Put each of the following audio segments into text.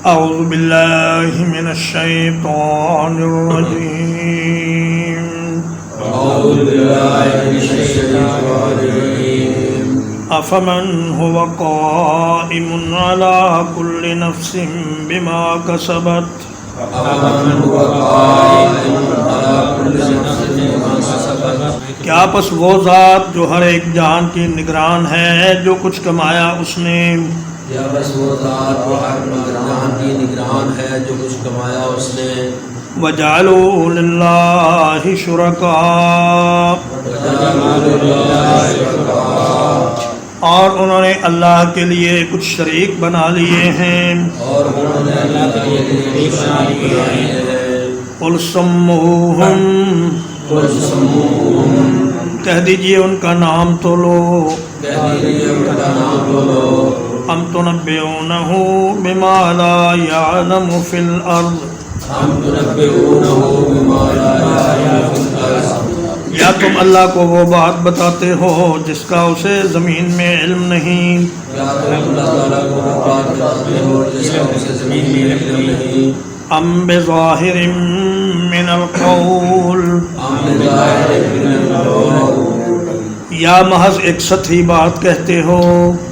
أعوذ بالله من الشيطان الرجيم. أعوذ بالله من الشيطان الرجيم. أفمن هو قائم على كل نفس بما كسبت أفمن هو قائم على كل نفس بما كسبت. کیا پس وہ ذات جو ہر ایک جان کی نگران ہے جو کچھ کمایا اس نے. یا بس وہ ذات جو ہر جان کی نگران ہے جو کچھ کمایا اس نے. وَجَعَلُوا لِلَّهِ شُرَكَاءَ اور انہوں نے اللہ کے لیے کچھ شریک بنا لیے ہیں. اور انہوں نے اللہ کے لیے شریک بنا لیے ہیں. قُلْ سَمُّوهُمْ قل سموهم کہہ دیجئے ان کا نام تو لو. کہہ دیجئے ان کا نام لو. أَمْ تُنَبِّئُونَهُ بِمَا لَا يَعْلَمُ فِي الْأَرْضِ ہم تنبئونه بما لا يعلم في الأرض. یا تم اللہ کو وہ بات بتاتے ہو جس کا اسے زمین میں علم نہیں. یا تم اللہ تعالیٰ کو وہ بات بتاتے ہو جس کا اسے زمین میں علم نہیں. ام بظاہر من القول ہم ظاہر من القول. یا محض ایک سطحی بات کہتے ہو.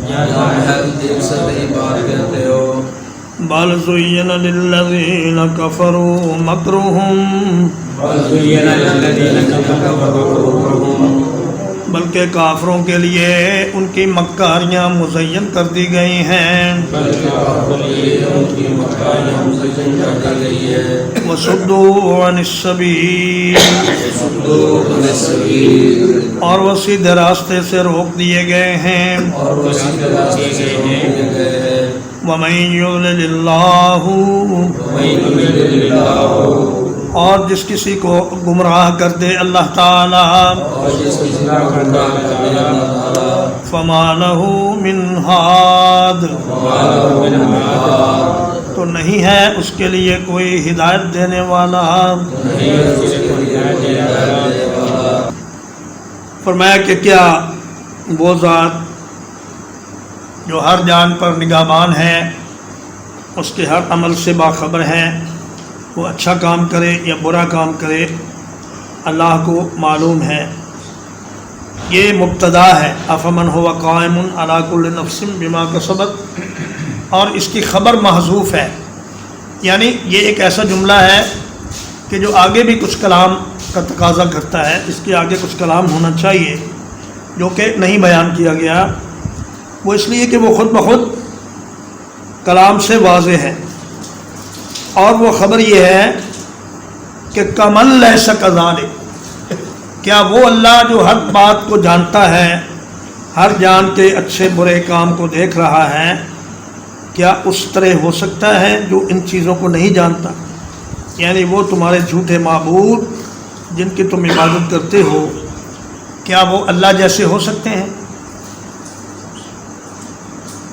یا محض ایک سطحی بات کہتے ہو. بل زین للذین کفروا مکرهم بل زین للذین کفروا مکرهم. بلکہ کافروں کے لیے ان کی مکاریاں مزین کر دی گئی ہیں. بلکہ کافروں کے لیے ان کی مکاریاں مزین کر دی گئی ہیں. وصدوا عن السبیل وصدوا عن السبیل. اور وہ سیدھے راستے سے روک دیے گئے ہیں. اور وہ سیدھے راستے سے روک دیے گئے ہیں. وَمَن يُضْلِلِ اللَّهُ وَمَن يُضْلِلِ اللَّهُ. اور جس کسی کو گمراہ کر دے اللہ تعالیٰ اور جس کسی کو گمراہ کر دے اللہ تعالیٰ فَمَا لَهُ مِنْ هَادٍ وَمَا لَهُ مِنْ هَادٍ. تو نہیں ہے اس کے لیے کوئی ہدایت دینے والا. نہیں ہے اس کے لیے کوئی ہدایت دینے والا. فرمایا کہ کیا وہ ذات جو ہر جان پر نگہبان ہے اس کے ہر عمل سے باخبر ہے، وہ اچھا کام کرے یا برا کام کرے اللہ کو معلوم ہے. یہ مبتدا ہے. افمن هو قائم علی کل نفس بما کسبت اور اس کی خبر محذوف ہے. یعنی یہ ایک ایسا جملہ ہے کہ جو آگے بھی کچھ کلام کا تقاضا کرتا ہے. اس کے آگے کچھ کلام ہونا چاہیے جو کہ نہیں بیان کیا گیا. وہ اس لیے کہ وہ خود بخود کلام سے واضح ہے. اور وہ خبر یہ ہے کہ کمن لیس کذالک، کیا وہ اللہ جو ہر بات کو جانتا ہے، ہر جان کے اچھے برے کام کو دیکھ رہا ہے، کیا اس طرح ہو سکتا ہے جو ان چیزوں کو نہیں جانتا؟ یعنی وہ تمہارے جھوٹے معبود جن کی تم عبادت کرتے ہو، کیا وہ اللہ جیسے ہو سکتے ہیں؟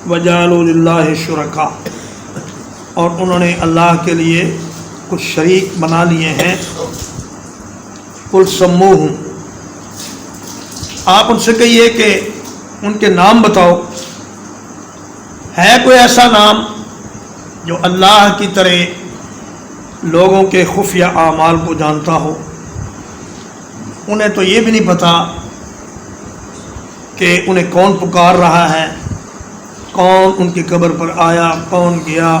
وَجَعَلُوا لِلَّهِ شُرَكَاءَ اور انہوں نے اللہ کے لیے کچھ شریک بنا لیے ہیں. قُلْ سَمُّوهُمْ آپ ان سے کہیے کہ ان کے نام بتاؤ. ہے کوئی ایسا نام جو اللہ کی طرح لوگوں کے خفیہ اعمال کو جانتا ہو؟ انہیں تو یہ بھی نہیں پتہ کہ انہیں کون پکار رہا ہے، کون ان کی قبر پر آیا، کون گیا،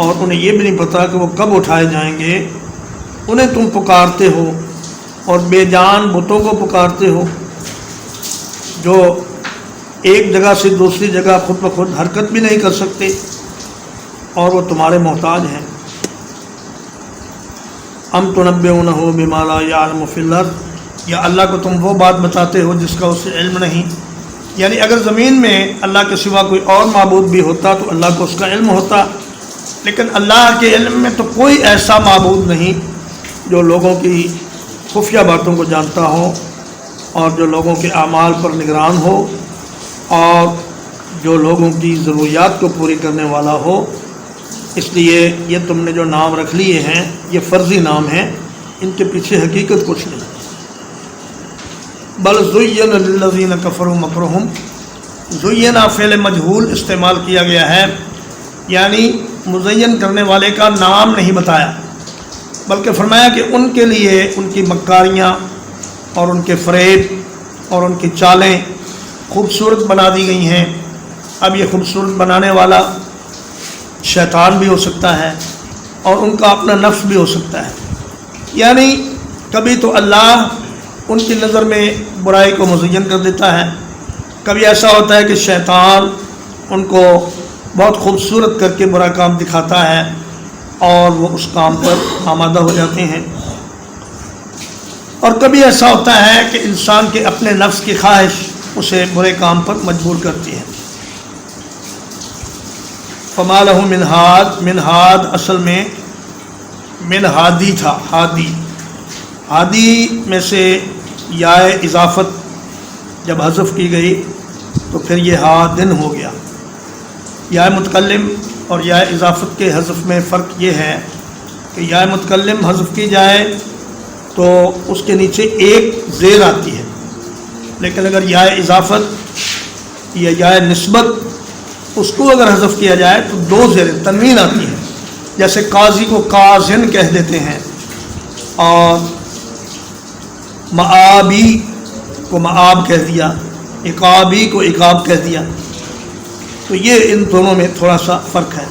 اور انہیں یہ بھی نہیں پتہ کہ وہ کب اٹھائے جائیں گے. انہیں تم پکارتے ہو اور بے جان بتوں کو پکارتے ہو جو ایک جگہ سے دوسری جگہ خود بخود حرکت بھی نہیں کر سکتے اور وہ تمہارے محتاج ہیں. ام تنبئونہ بما لا یعلم فی الارض، یا اللہ کو تم وہ بات بتاتے ہو جس کا اسے علم نہیں. یعنی اگر زمین میں اللہ کے سوا کوئی اور معبود بھی ہوتا تو اللہ کو اس کا علم ہوتا، لیکن اللہ کے علم میں تو کوئی ایسا معبود نہیں جو لوگوں کی خفیہ باتوں کو جانتا ہو اور جو لوگوں کے اعمال پر نگران ہو اور جو لوگوں کی ضروریات کو پوری کرنے والا ہو. اس لیے یہ تم نے جو نام رکھ لیے ہیں یہ فرضی نام ہیں، ان کے پیچھے حقیقت کچھ نہیں. بل زین للذین کفروا مکرهم، زینا فعل مجہول استعمال کیا گیا ہے، یعنی مزین کرنے والے کا نام نہیں بتایا، بلکہ فرمایا کہ ان کے لیے ان کی مکاریاں اور ان کے فریب اور ان کی چالیں خوبصورت بنا دی گئی ہیں۔ اب یہ خوبصورت بنانے والا شیطان بھی ہو سکتا ہے اور ان کا اپنا نفس بھی ہو سکتا ہے، یعنی کبھی تو اللہ ان کی نظر میں برائی کو مزین کر دیتا ہے، کبھی ایسا ہوتا ہے کہ شیطان ان کو بہت خوبصورت کر کے برا کام دکھاتا ہے اور وہ اس کام پر آمادہ ہو جاتے ہیں، اور کبھی ایسا ہوتا ہے کہ انسان کے اپنے نفس کی خواہش اسے برے کام پر مجبور کرتی ہے۔ فما لہ من ہاد، من ہاد اصل میں من ہادی تھا، ہادی میں سے یا اضافت جب حذف کی گئی تو پھر یہ ہادن ہو گیا۔ یا متکلم اور یا اضافت کے حذف میں فرق یہ ہے کہ یا متکلم حذف کی جائے تو اس کے نیچے ایک زیر آتی ہے، لیکن اگر یا اضافت یا یا نسبت اس کو اگر حذف کیا جائے تو دو زیر تنوین آتی ہے، جیسے قاضی کو قاضن کہہ دیتے ہیں اور معابی کو معاب کہہ دیا، عقابی کو عقاب کہہ دیا، تو یہ ان دونوں میں تھوڑا سا فرق ہے۔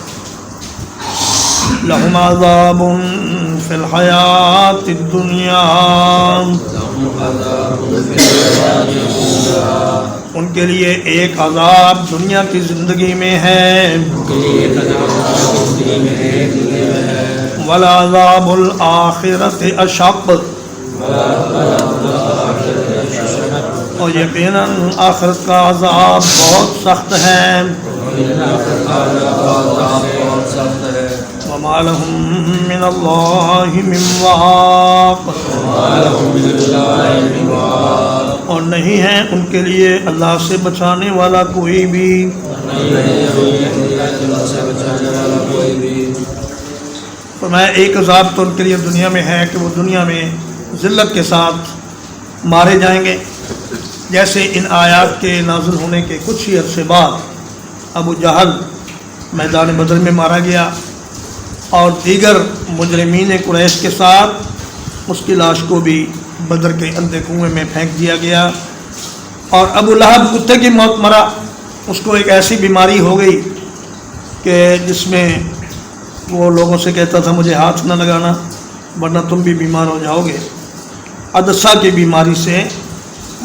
لہم عذاب فی الحیات الدنیا، ان کے لیے ایک عذاب دنیا کی زندگی میں ہے، وَلَعَذَابُ الْآخِرَةِ أَشَقُّ، اور یقیناً آخرت کا عذاب بہت سخت ہے۔ وَمَا لَهُم مِّنَ اللَّهِ مِن وَاقٍ، اور نہیں ہے ان کے لیے اللہ سے بچانے والا کوئی بھی۔ فرمایا ایک عذاب تو ان کے لیے دنیا میں ہے کہ وہ دنیا میں ذلت کے ساتھ مارے جائیں گے، جیسے ان آیات کے نازل ہونے کے کچھ ہی عرصے بعد ابو جہل میدان بدر میں مارا گیا اور دیگر مجرمین قریش کے ساتھ اس کی لاش کو بھی بدر کے اندھے کنویں میں پھینک دیا گیا، اور ابو لہب کتے کی موت مرا، اس کو ایک ایسی بیماری ہو گئی کہ جس میں وہ لوگوں سے کہتا تھا مجھے ہاتھ نہ لگانا ورنہ تم بھی بیمار ہو جاؤ گے۔ عدسہ کی بیماری سے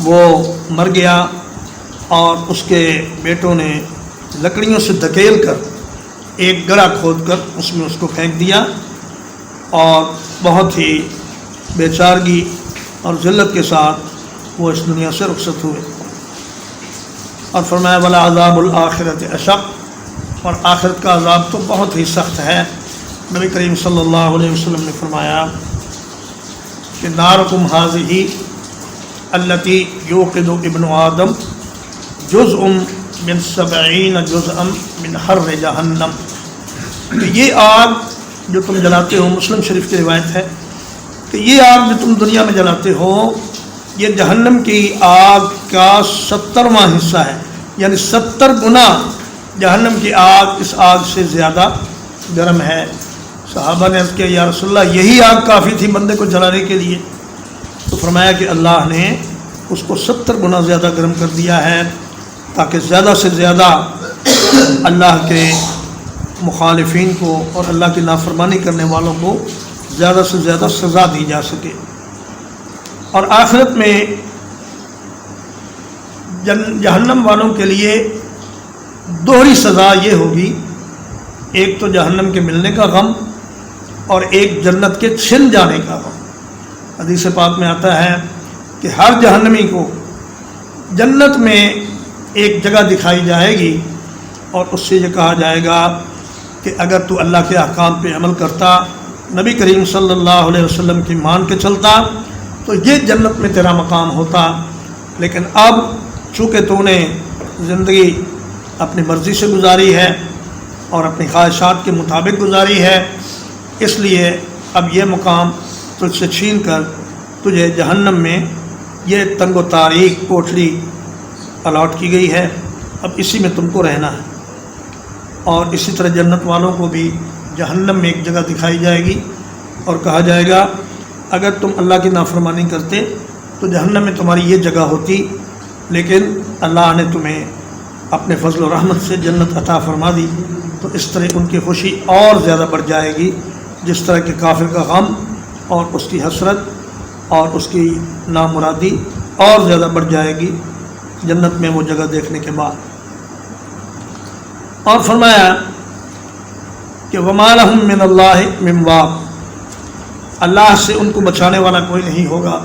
وہ مر گیا اور اس کے بیٹوں نے لکڑیوں سے دھکیل کر ایک گڑھا کھود کر اس میں اس کو پھینک دیا، اور بہت ہی بے چارگی اور ذلت کے ساتھ وہ اس دنیا سے رخصت ہوئے۔ اور فرمایا وَلَعَذَابُ الْآخِرَةِ أَشَقُّ، اور آخرت کا عذاب تو بہت ہی سخت ہے۔ نبی کریم صلی اللہ علیہ وسلم نے فرمایا کہ نارکم ہذہ التی یوقد ابن آدم جزء من 70 جزءا من حر جہنم، کہ یہ آگ جو تم جلاتے ہو، مسلم شریف کی روایت ہے کہ یہ آگ جو تم دنیا میں جلاتے ہو یہ جہنم کی آگ کا 70واں حصہ ہے، یعنی 70 گنا جہنم کی آگ اس آگ سے زیادہ گرم ہے۔ صحابہ نے عرض کیا یا رسول اللہ یہی آگ کافی تھی بندے کو جلانے کے لیے؟ تو فرمایا کہ اللہ نے اس کو 70 گنا زیادہ گرم کر دیا ہے تاکہ زیادہ سے زیادہ اللہ کے مخالفین کو اور اللہ کی نافرمانی کرنے والوں کو زیادہ سے زیادہ سزا دی جا سکے۔ اور آخرت میں جہنم والوں کے لیے دوہری سزا یہ ہوگی، ایک تو جہنم کے ملنے کا غم اور ایک جنت کے چھن جانے کا غم۔ حدیث پاک میں آتا ہے کہ ہر جہنمی کو جنت میں ایک جگہ دکھائی جائے گی اور اس سے یہ کہا جائے گا کہ اگر تو اللہ کے احکام پہ عمل کرتا، نبی کریم صلی اللہ علیہ وسلم کی مان کے چلتا تو یہ جنت میں تیرا مقام ہوتا، لیکن اب چونکہ تو نے زندگی اپنی مرضی سے گزاری ہے اور اپنی خواہشات کے مطابق گزاری ہے، اس لیے اب یہ مقام تجھ سے چھین کر تجھے جہنم میں یہ تنگ و تاریک کوٹھلی الاٹ کی گئی ہے، اب اسی میں تم کو رہنا ہے۔ اور اسی طرح جنت والوں کو بھی جہنم میں ایک جگہ دکھائی جائے گی اور کہا جائے گا اگر تم اللہ کی نافرمانی کرتے تو جہنم میں تمہاری یہ جگہ ہوتی، لیکن اللہ نے تمہیں اپنے فضل و رحمت سے جنت عطا فرما دی، تو اس طرح ان کی خوشی اور زیادہ بڑھ جائے گی، جس طرح کہ کافر کا غم اور اس کی حسرت اور اس کی نامرادی اور زیادہ بڑھ جائے گی جنت میں وہ جگہ دیکھنے کے بعد۔ اور فرمایا کہ وَمَا لَهُم مِّنَ اللَّهِ مِن وَاقٍ، اللہ سے ان کو بچانے والا کوئی نہیں ہوگا۔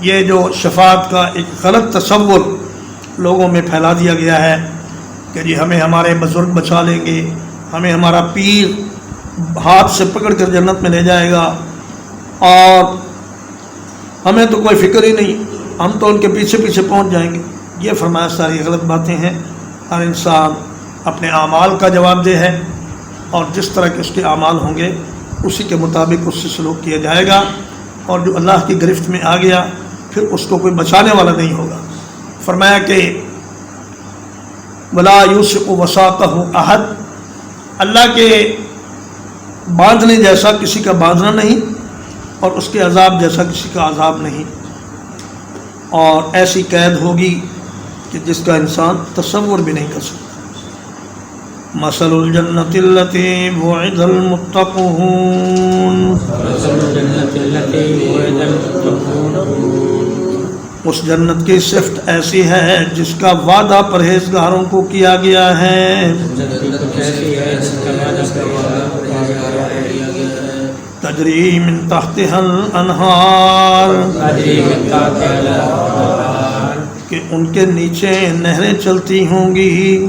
یہ جو شفاعت کا ایک غلط تصور لوگوں میں پھیلا دیا گیا ہے کہ جی ہمیں ہمارے بزرگ بچا لیں گے، ہمیں ہمارا پیر ہاتھ سے پکڑ کر جنت میں لے جائے گا، اور ہمیں تو کوئی فکر ہی نہیں، ہم تو ان کے پیچھے پیچھے پہنچ جائیں گے۔ یہ فرمایا ساری غلط باتیں ہیں۔ ہر انسان اپنے اعمال کا جواب دہ ہے، اور جس طرح کے اس کے اعمال ہوں گے اسی کے مطابق اس سے سلوک کیا جائے گا، اور جو اللہ کی گرفت میں آ گیا پھر اس کو کوئی بچانے والا نہیں ہوگا۔ فرمایا کہ وَلَا يُوثِقُ وَثَاقَهُ أَحَدٌ، اللہ کے باندھنے جیسا کسی کا باندھنا نہیں، اور اس کے عذاب جیسا کسی کا عذاب نہیں، اور ایسی قید ہوگی کہ جس کا انسان تصور بھی نہیں کر سکتا۔ مثل الجنة التي وعد المتقون، اس جنت کی صفت ایسی ہے جس کا وعدہ پرہیزگاروں کو کیا گیا ہے۔ تجری من تحتها الانہار، کہ ان کے نیچے نہریں چلتی ہوں گی۔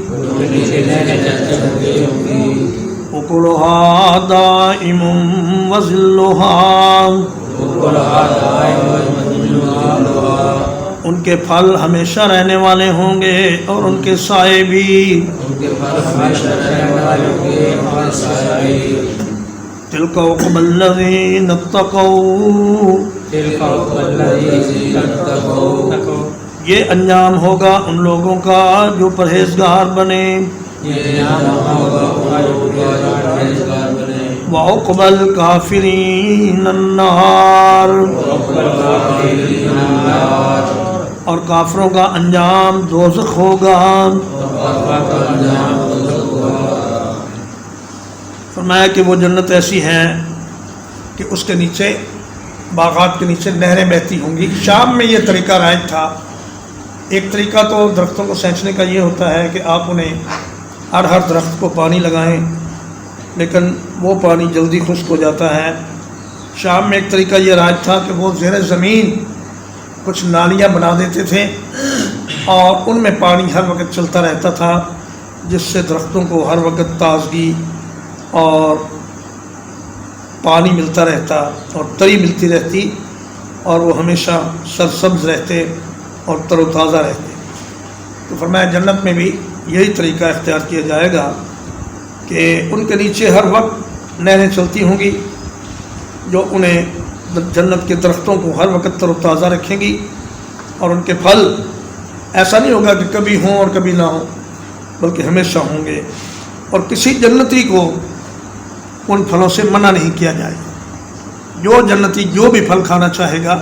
اکلھا دائم وظلھا، ان کے پھل ہمیشہ رہنے والے ہوں گے اور ان کے سائے بھی۔ تلک عقبی الذین اتقوا، یہ انجام ہوگا ان لوگوں کا جو پرہیزگار بنے۔ وعقبی الکافرین النار، اور کافروں کا انجام دوزخ ہوگا۔ فرمایا کہ وہ جنت ایسی ہے کہ اس کے نیچے، باغات کے نیچے نہریں بہتی ہوں گی۔ شام میں یہ طریقہ رائج تھا۔ ایک طریقہ تو درختوں کو سینچنے کا یہ ہوتا ہے کہ آپ انہیں ہر درخت کو پانی لگائیں، لیکن وہ پانی جلدی خشک ہو جاتا ہے۔ شام میں ایک طریقہ یہ رائج تھا کہ وہ زیر زمین کچھ نالیاں بنا دیتے تھے، اور ان میں پانی ہر وقت چلتا رہتا تھا، جس سے درختوں کو ہر وقت تازگی اور پانی ملتا رہتا اور تری ملتی رہتی، اور وہ ہمیشہ سرسبز رہتے اور تر و تازہ رہتے۔ تو فرمایا جنت میں بھی یہی طریقہ اختیار کیا جائے گا کہ ان کے نیچے ہر وقت نہریں چلتی ہوں گی جو انہیں جنت کے درختوں کو ہر وقت تر و تازہ رکھیں گی، اور ان کے پھل ایسا نہیں ہوگا کہ کبھی ہوں اور کبھی نہ ہوں، بلکہ ہمیشہ ہوں گے، اور کسی جنتی کو ان پھلوں سے منع نہیں کیا جائے گا۔ جو جنتی جو بھی پھل کھانا چاہے گا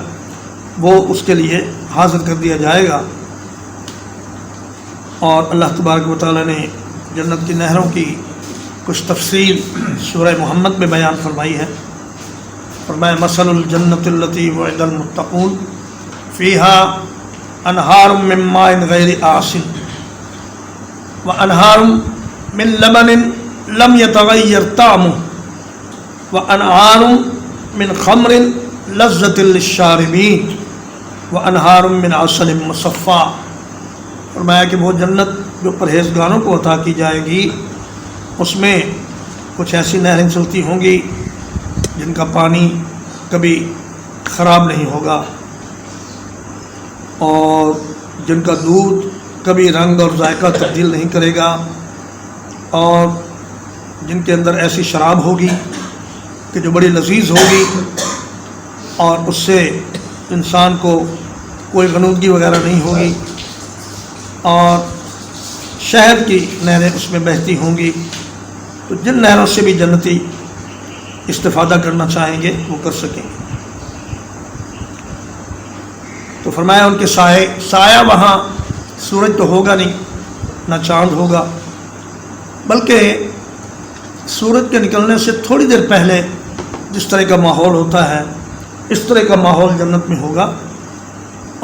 وہ اس کے لیے حاضر کر دیا جائے گا۔ اور اللہ تبارک و تعالیٰ نے جنت کی نہروں کی کچھ تفصیل سورہ محمد میں بیان فرمائی ہے۔ فرمایا مثل الجنت التی وعد المتقون فیہا انہار من ماء غیر آسن وانہار من لبن لم یتغیر طعمہ وانہار من خمر لذت للشاربین وانہار من عسل مصفی۔ فرمایا کہ وہ جنت جو پرہیزگاروں کو عطا کی جائے گی، اس میں کچھ ایسی نہریں چلتی ہوں گی جن کا پانی کبھی خراب نہیں ہوگا، اور جن کا دودھ کبھی رنگ اور ذائقہ تبدیل نہیں کرے گا، اور جن کے اندر ایسی شراب ہوگی کہ جو بڑی لذیذ ہوگی، اور اس سے انسان کو کوئی غنودگی وغیرہ نہیں ہوگی، اور شہد کی نہریں اس میں بہتی ہوں گی، تو جن نہروں سے بھی جنتی استفادہ کرنا چاہیں گے وہ کر سکیں گے۔ تو فرمایا ان کے سایہ وہاں سورج تو ہوگا نہیں، نہ چاند ہوگا، بلکہ سورج کے نکلنے سے تھوڑی دیر پہلے جس طرح کا ماحول ہوتا ہے اس طرح کا ماحول جنت میں ہوگا،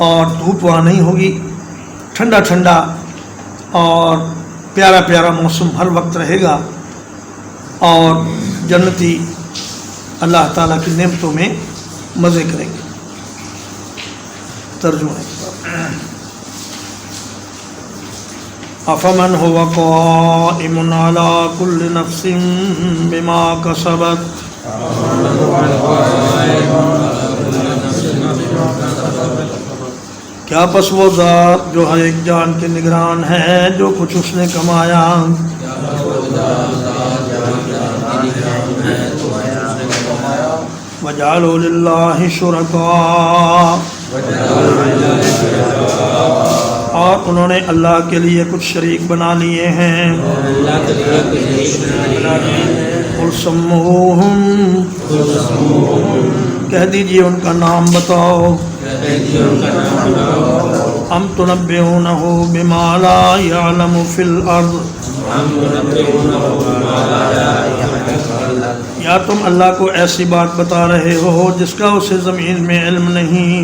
اور دھوپ وہاں نہیں ہوگی، ٹھنڈا ٹھنڈا اور پیارا پیارا موسم ہر وقت رہے گا، اور جنتی اللہ تعالیٰ کی نعمتوں میں مزے کریں گے۔ ترجمہ افمن هو قائم على كل نفس بما كسبت کیا پس وہ ذات جو ہر ایک جان کے نگران ہے جو کچھ اس نے کمایا، وَجَعَلُوا لِلَّهِ شُرَكَاءَ، اور انہوں نے اللہ کے لیے کچھ شریک بنا لیے ہیں، قُلْ سَمُّوهُمْ، کہہ دیجئے ان کا نام بتاؤ، ام تنبئونہ بما لا يعلم فی الارض، یا تم اللہ کو ایسی بات بتا رہے ہو جس کا اسے زمین میں علم نہیں،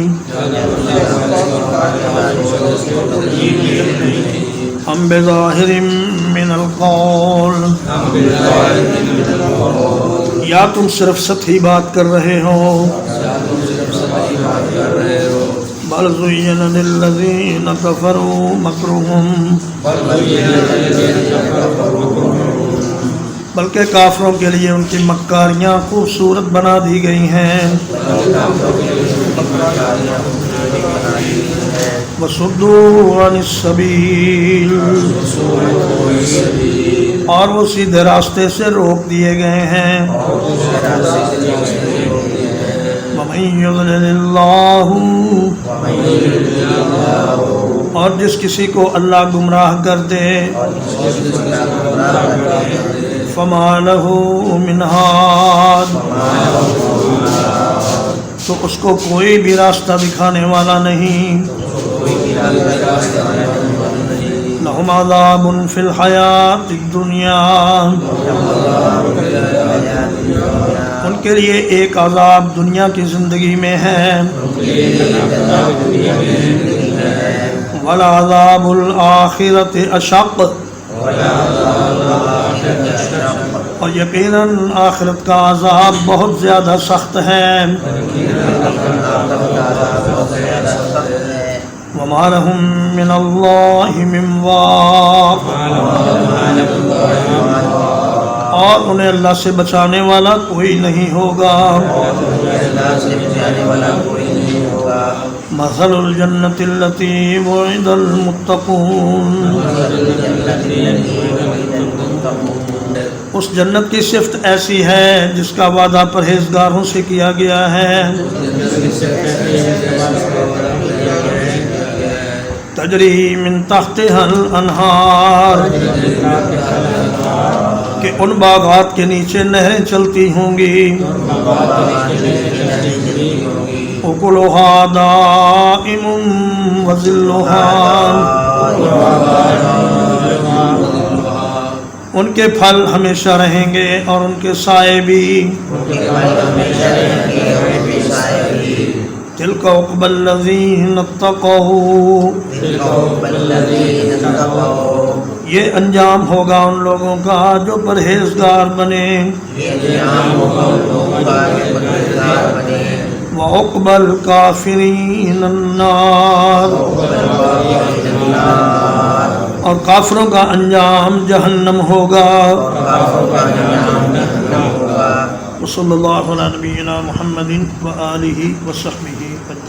ہم بظاہر من القول، یا تم صرف سطحی بات کر رہے ہو، بل زین للذین کفروا مکرهم، بلکہ کافروں کے لیے ان کی مکاریاں خوبصورت بنا دی گئی ہیں، وَصُدُّوا عَنِ السَّبِيلِ، اور وہ سیدھے راستے سے روک دیے گئے ہیں، وَمَن يُضْلِلِ اللَّهُ، اور جس کسی کو اللہ گمراہ کر دے، فَمَا لَهُ مِنْ هَادٍ، تو اس کو کوئی بھی راستہ دکھانے والا نہیں، لَهُمْ عَذَابٌ فِي الْحَيَاةِ الدُّنْيَا، ان کے لیے ایک عذاب دنیا کی زندگی میں ہے، وَلَعَذَابُ الْآخِرَةِ أَشَقُّ، اور یقیناً آخرت کا عذاب بہت زیادہ سخت ہے، وَمَا لَهُم مِّنَ اللَّهِ مِن وَاقٍ، اور انہیں اللہ سے بچانے والا کوئی نہیں ہوگا، مثل الجنة التي وعد المتقون، اس جنت کی صفت ایسی ہے جس کا وعدہ پرہیزگاروں سے کیا گیا ہے، تجری من تحتها الانہار، کہ ان باغات کے نیچے نہریں چلتی ہوں گی، اکلھا دائم وظلھا، ان کے پھل ہمیشہ رہیں گے اور ان کے سائے بھی، تلک عقبی الذین اتقوا، یہ انجام ہوگا ان لوگوں کا جو پرہیزگار بنے، وعقبی الکافرین النار، اور کافروں کا انجام جہنم ہوگا۔ وصلی اللہ علی نبینا محمد وآلہ وصحبہ اجمعین۔